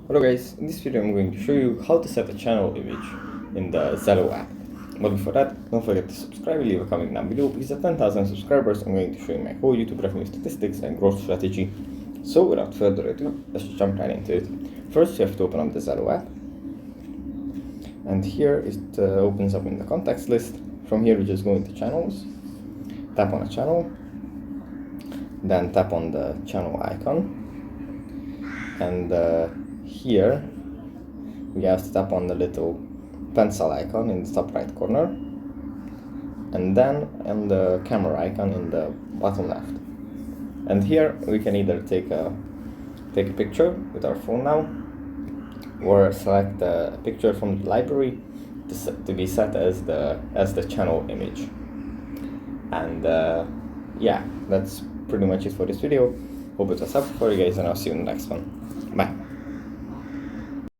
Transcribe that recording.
Hello guys, in this video I'm going to show you how to set a channel image in the Zello app. But before that, don't forget to subscribe and leave a comment down below, because at 10,000 subscribers I'm going to show you my whole YouTube revenue statistics and growth strategy. So without further ado, let's jump right into it. First you have to open up the Zello app. And here it opens up in the contacts list. From here we just go into channels, tap on a channel, then tap on the channel icon, and here we have to tap on the little pencil icon in the top right corner, and then on the camera icon in the bottom left. And here we can either take a picture with our phone now, or select a picture from the library to be set as the channel image. And yeah, that's pretty much it for this video. Hope it was helpful for you guys, and I'll see you in the next one. Bye.